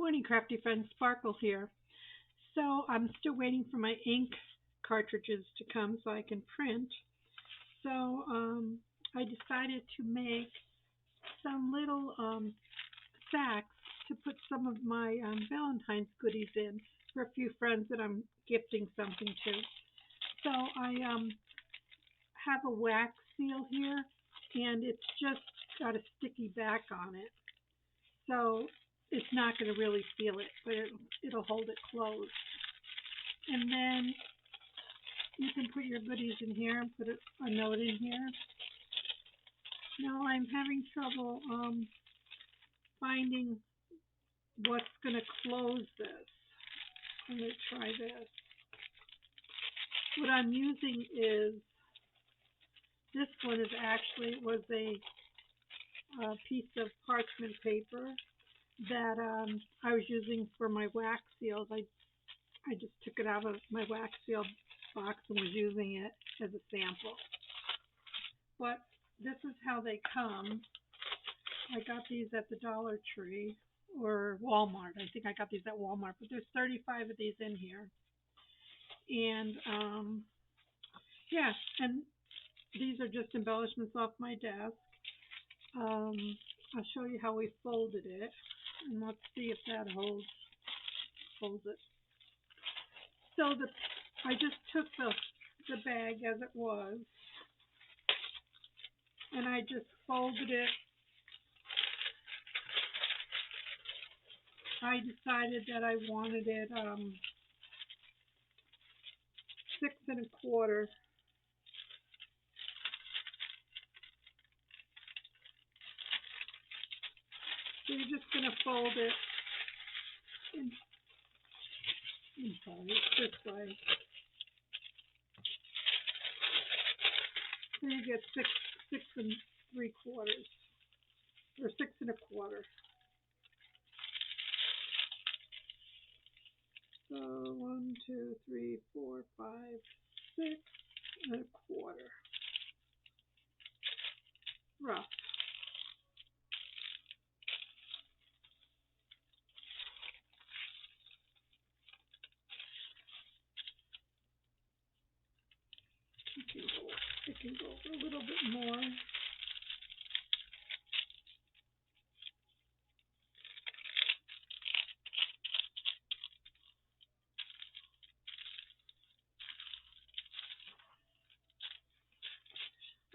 morning, crafty friend. Sparkle here. So I'm still waiting for my ink cartridges to come so I can print. So I decided to make some little sacks to put some of my Valentine's goodies in for a few friends that I'm gifting something to. So I have a wax seal here, and it's just got a sticky back on it. So it's not going to really seal it, but it'll hold it closed. And then you can put your goodies in here and put a note in here. Now I'm having trouble finding what's going to close this. I'm going to try this. What I'm using is, this one is actually, it was a piece of parchment paper that I was using for my wax seals. I just took it out of my wax seal box and was using it as a sample. But this is how they come. I got these at the Dollar Tree or Walmart. I think I got these at Walmart, but there's 35 of these in here. And yeah, and these are just embellishments off my desk. I'll show you how we folded it, and let's see if that holds it. So I just took the bag as it was, and I just folded it. I decided that I wanted it 6 1/4. So you're just going to fold it this way. So you get 6 3/4 or 6 1/4. So 1, 2, 3, 4, 5, 6 1/4. Rough. It can go a little bit more.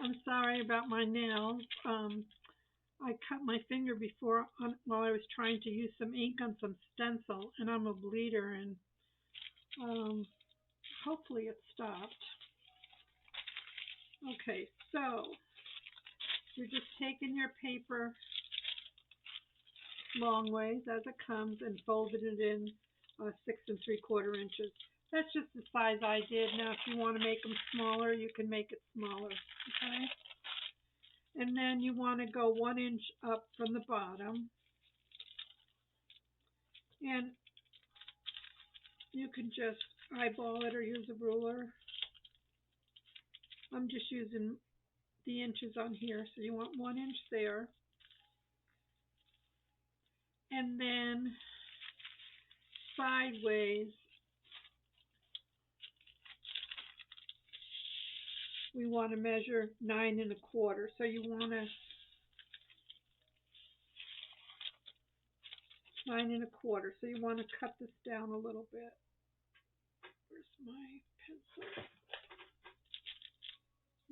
I'm sorry about my nails. I cut my finger before while I was trying to use some ink on some stencil, and I'm a bleeder, and hopefully it stopped. Okay, so you're just taking your paper long ways as it comes and folding it in 6 3/4 inches. That's just the size I did. Now, if you want to make them smaller, you can make it smaller. Okay. And then you want to go 1 inch up from the bottom. And you can just eyeball it or use a ruler. I'm just using the inches on here. So you want 1 inch there. And then sideways, we want to measure 9 1/4. So you want to 9 1/4. So you want to cut this down a little bit. Where's my pencil?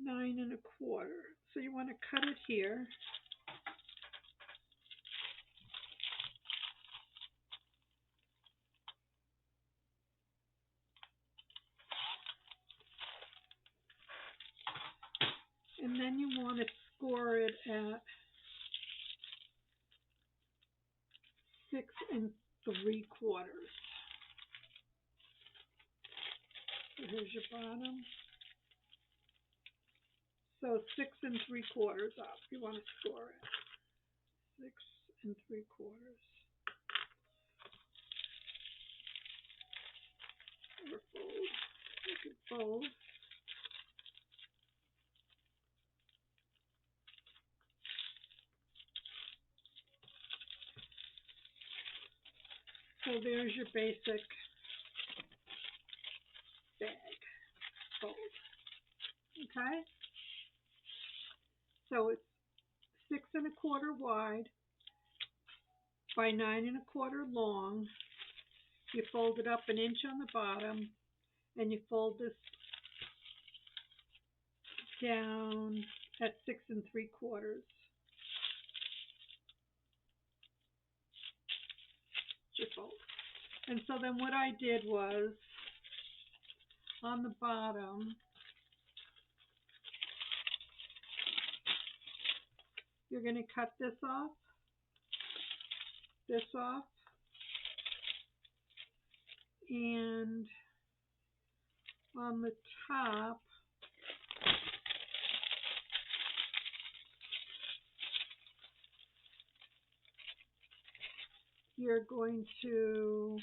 9 1/4. So you want to cut it here. And then you want to score it at 6 3/4. So here's your bottom. So 6 3/4 up. You want to score it. 6 3/4. Or fold. You can fold. So there's your basic bag fold. Okay? So it's 6 1/4 wide by 9 1/4 long. You fold it up 1 inch on the bottom, and you fold this down at 6 3/4. You fold. And so then what I did was, on the bottom, you're going to cut this off, and on the top, you're going to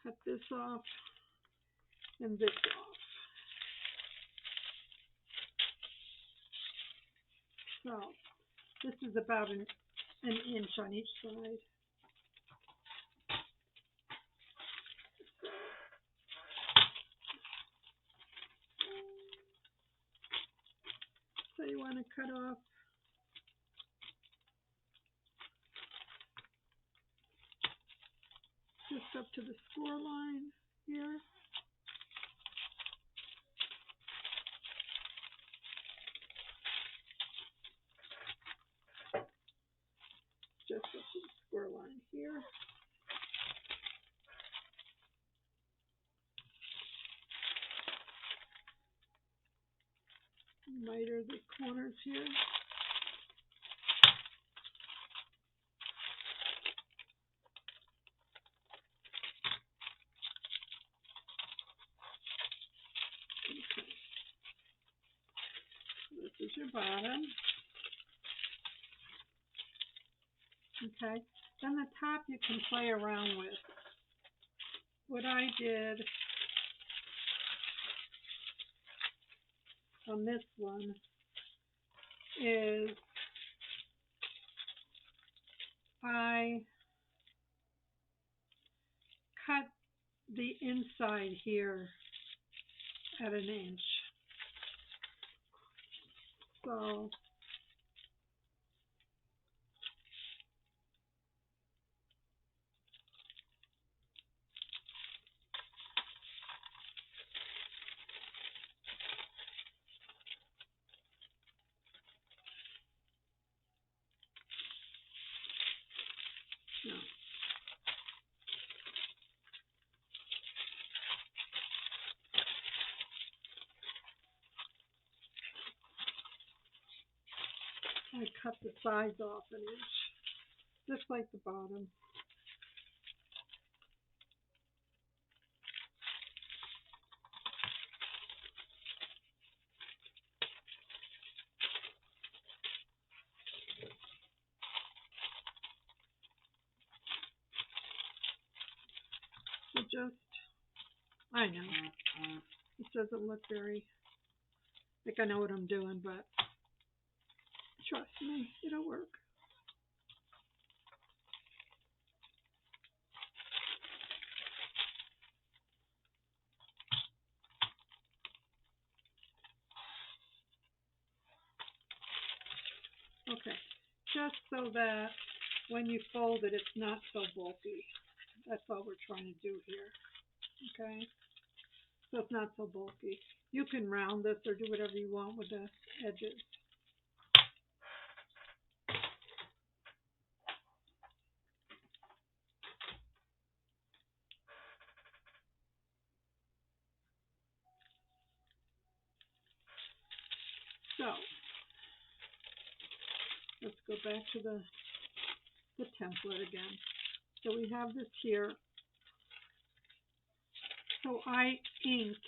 cut this off and this off. So this is about an inch on each side. So you want to cut off just up to the score line here. Just up to the score line here. Miter the corners here. Okay. This is your bottom. Okay. Then the top you can play around with. What I did on this one is I cut the inside here at 1 inch. So no. I cut the sides off 1 inch, just like the bottom. So just, I know, it doesn't look very, like I know what I'm doing, but trust me, it'll work. Okay, just so that when you fold it, it's not so bulky. That's all we're trying to do here, okay? So it's not so bulky. You can round this or do whatever you want with the edges. So let's go back to the template again. So we have this here. So I inked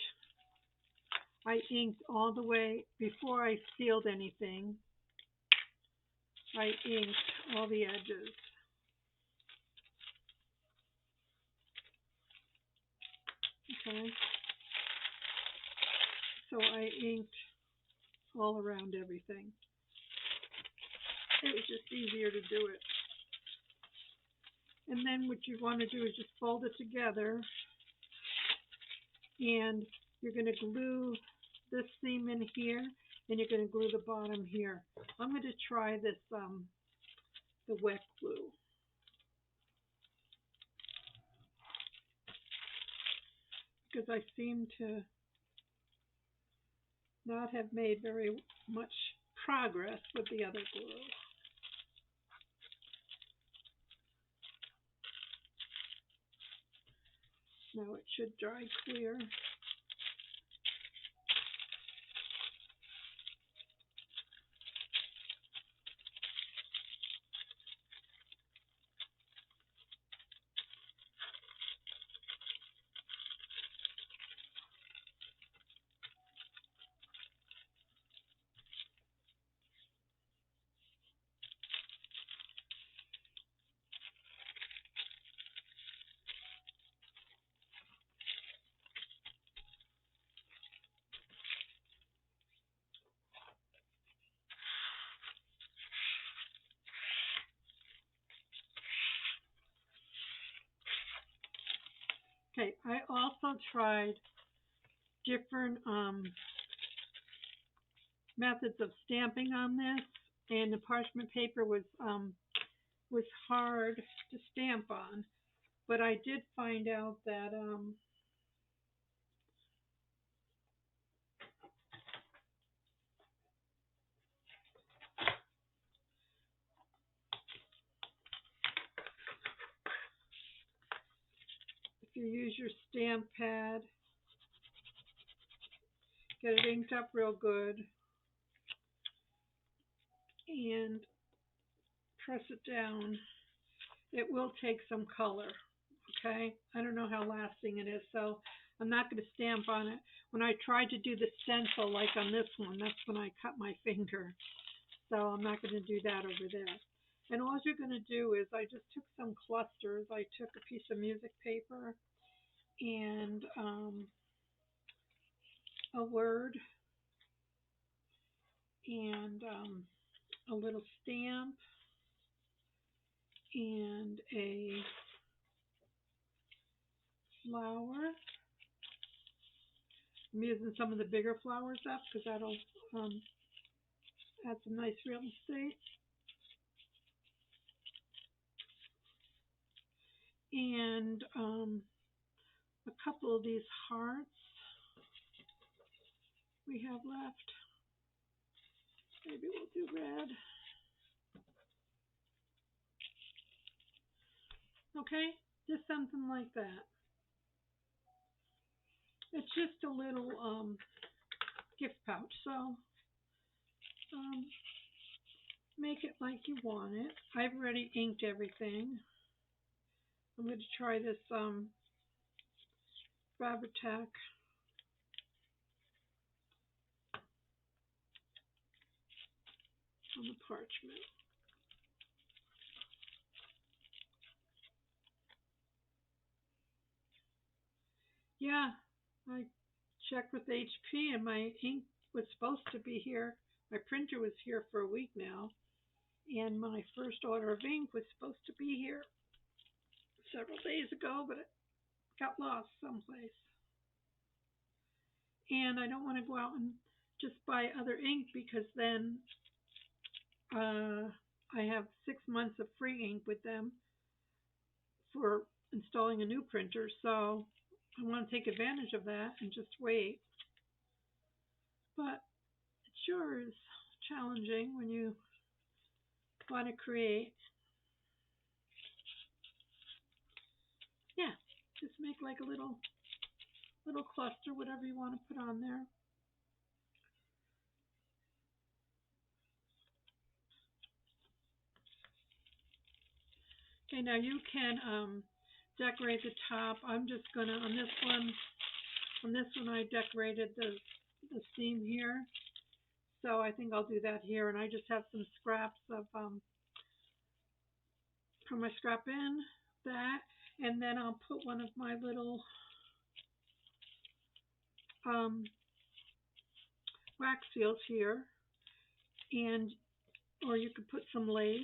all the way, before I sealed anything, I inked all the edges. Okay. So I inked all around everything. It was just easier to do it. And then what you want to do is just fold it together, and you're going to glue this seam in here, and you're going to glue the bottom here. I'm going to try this, the wet glue. Because I seem to not have made very much progress with the other glue. Now it should dry clear. Okay, I also tried different methods of stamping on this, and the parchment paper was hard to stamp on. But I did find out that if you use your stamp pad, get it inked up real good, and press it down, it will take some color. Okay, I don't know how lasting it is, so I'm not going to stamp on it. When I tried to do the stencil, like on this one, that's when I cut my finger. So I'm not going to do that over there. And all you're going to do is, I just took some clusters. I took a piece of music paper and a word and a little stamp and a flower. I'm using some of the bigger flowers up because that'll add some nice real estate. And a couple of these hearts we have left. Maybe we'll do red. Okay, just something like that. It's just a little gift pouch, so make it like you want it. I've already inked everything. I'm going to try this fabric-tac on the parchment. Yeah, I checked with HP and my ink was supposed to be here. My printer was here for a week now, and my first order of ink was supposed to be here several days ago, but it got lost someplace. And I don't want to go out and just buy other ink, because then I have 6 months of free ink with them for installing a new printer. So I want to take advantage of that and just wait. But it sure is challenging when you want to create. Yeah, just make like a little cluster, whatever you want to put on there. Okay, now you can decorate the top. I'm just gonna, on this one I decorated the seam here. So I think I'll do that here, and I just have some scraps of from my scrap bin, that, and then I'll put one of my little wax seals here, and or you could put some lace.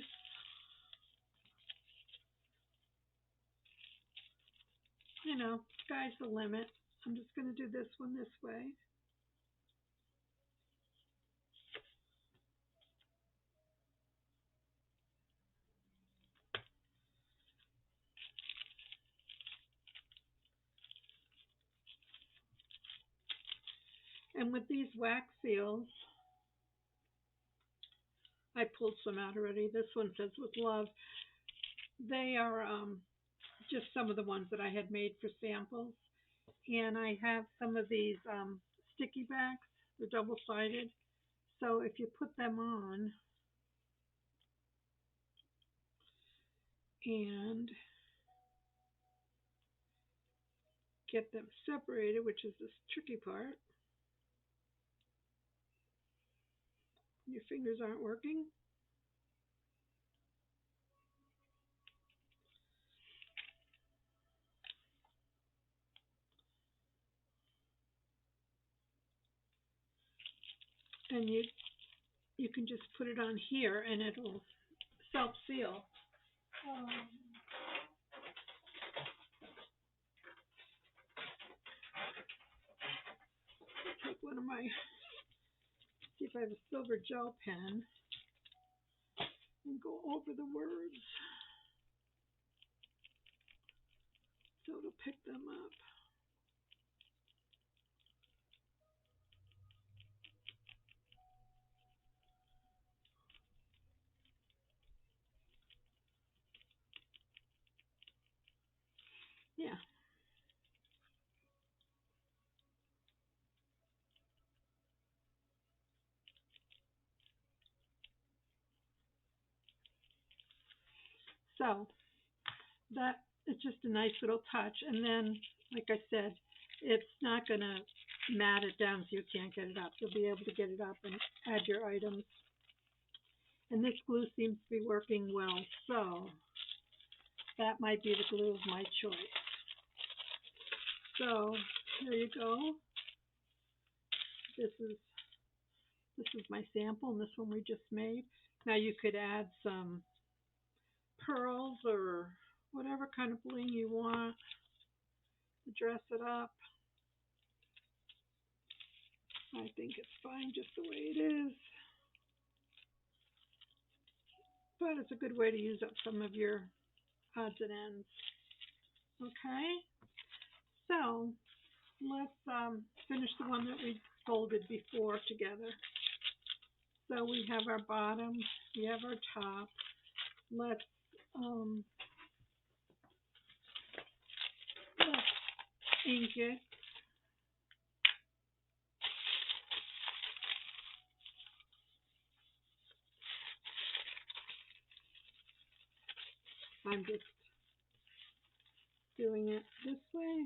You know, sky's the limit. I'm just going to do this one this way. And with these wax seals, I pulled some out already. This one says with love. They are just some of the ones that I had made for samples. And I have some of these sticky backs. They're double-sided. So if you put them on and get them separated, which is this tricky part, your fingers aren't working. And you can just put it on here and it'll self-seal. Take one of my, see if I have a silver gel pen and go over the words so it'll pick them up. Yeah. So that it's just a nice little touch. And then, like I said, it's not going to mat it down so you can't get it up. You'll be able to get it up and add your items. And this glue seems to be working well, so that might be the glue of my choice. So here you go. This is my sample, and this one we just made. Now you could add some pearls or whatever kind of bling you want to dress it up. I think it's fine just the way it is. But it's a good way to use up some of your odds and ends. Okay, so let's finish the one that we folded before together. So we have our bottom, we have our top. Let's ink it. I'm just doing it this way.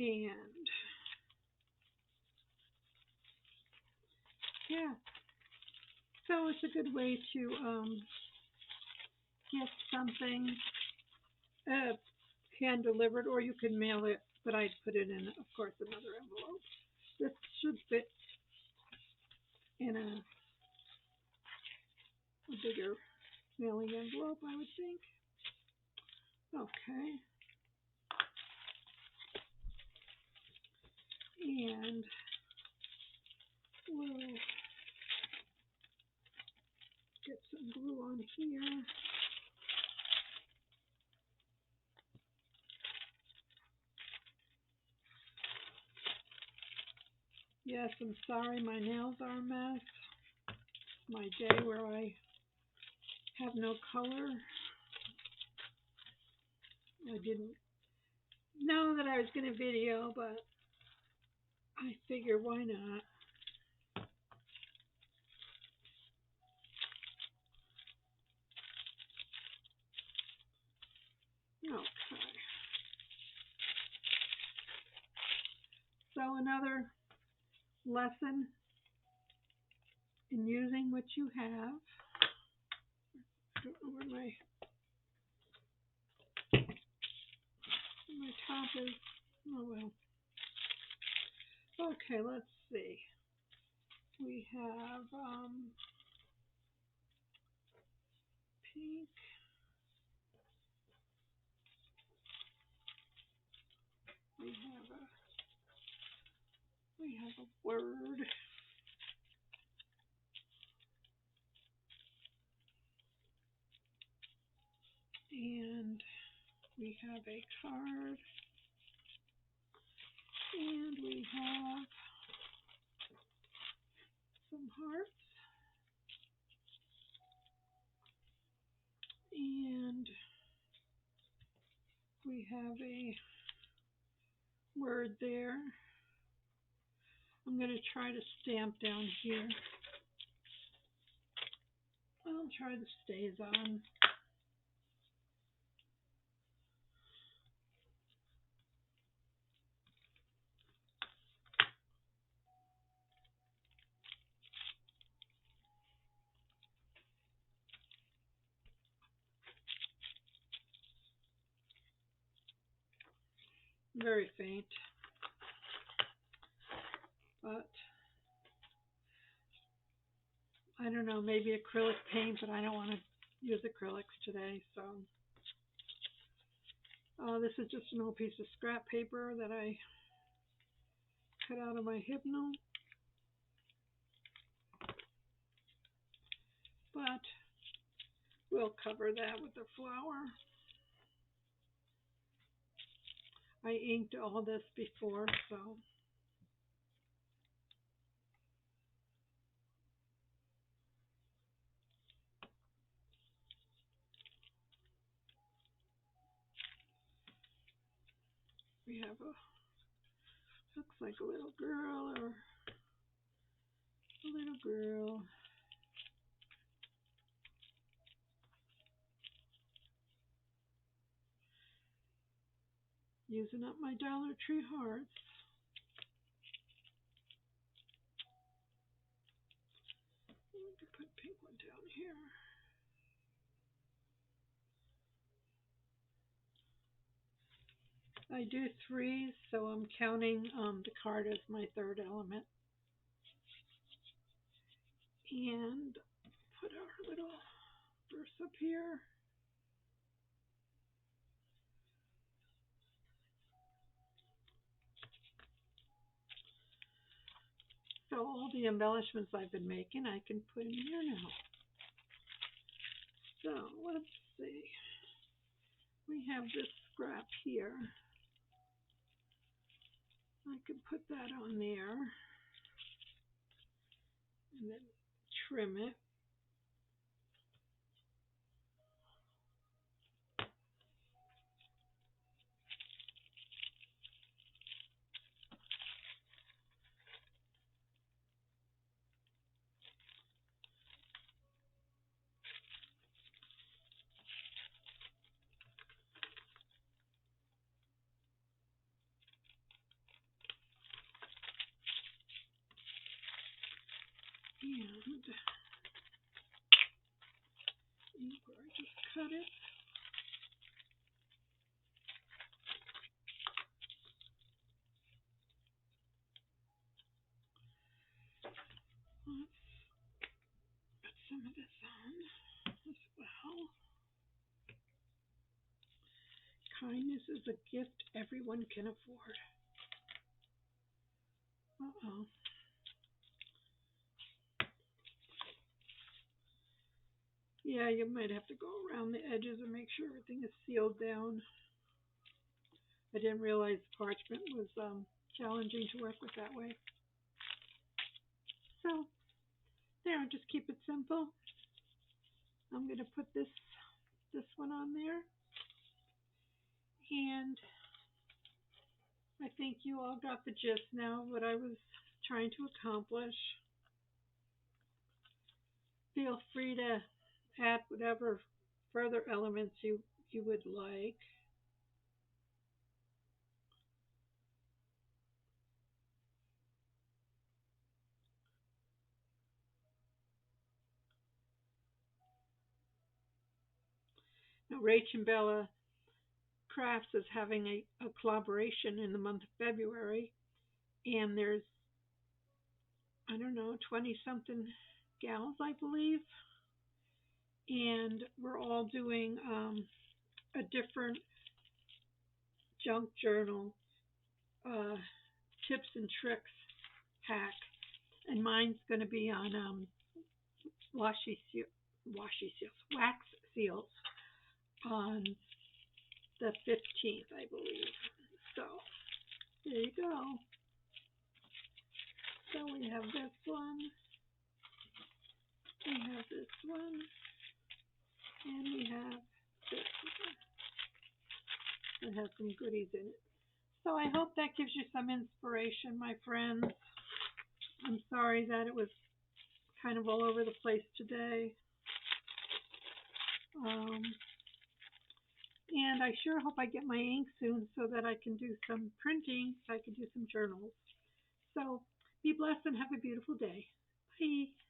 And yeah, so it's a good way to get something hand delivered, or you can mail it, but I'd put it in, of course, another envelope. This should fit in a bigger mailing envelope, I would think. Okay. And we'll get some glue on here. Yes, I'm sorry, my nails are a mess. It's my day where I have no color. I didn't know that I was going to video, but I figure why not? another lesson in using what you have. I don't know where my top is. Oh well. Okay, let's see. We have pink. We have a word. And we have a card. And we have some hearts. And we have a word there. I'm going to try to stamp down here. I'll try the stays on. Very faint. But I don't know, maybe acrylic paint, but I don't want to use acrylics today. So this is just an old piece of scrap paper that I cut out of my Hypno. But we'll cover that with the flower. I inked all this before, so we have looks like a little girl or a little girl. Using up my Dollar Tree hearts. I'm going to put a pink one down here. I do threes, so I'm counting the card as my third element. And put our little verse up here. So all the embellishments I've been making, I can put in here now. So let's see. We have this scrap here. I can put that on there and then trim it. And where I just cut it. Let's put some of this on as well. Kindness is a gift everyone can afford. Uh-oh. Yeah, you might have to go around the edges and make sure everything is sealed down. I didn't realize parchment was challenging to work with that way. So, there, just keep it simple. I'm going to put this one on there. And I think you all got the gist now, what I was trying to accomplish. Feel free to add whatever further elements you would like. Rach and Bella Crafts is having a collaboration in the month of February, and there's, I don't know, 20 something gals, I believe, and we're all doing a different junk journal uh, tips and tricks hack, and mine's going to be on washi seals, wax seals on the 15th, I believe. So there you go. So we have this one, we have this one, and we have this one. It has some goodies in it. So I hope that gives you some inspiration, my friends. I'm sorry that it was kind of all over the place today. Um, and I sure hope I get my ink soon so that I can do some printing, so I can do some journals. So be blessed and have a beautiful day. Bye.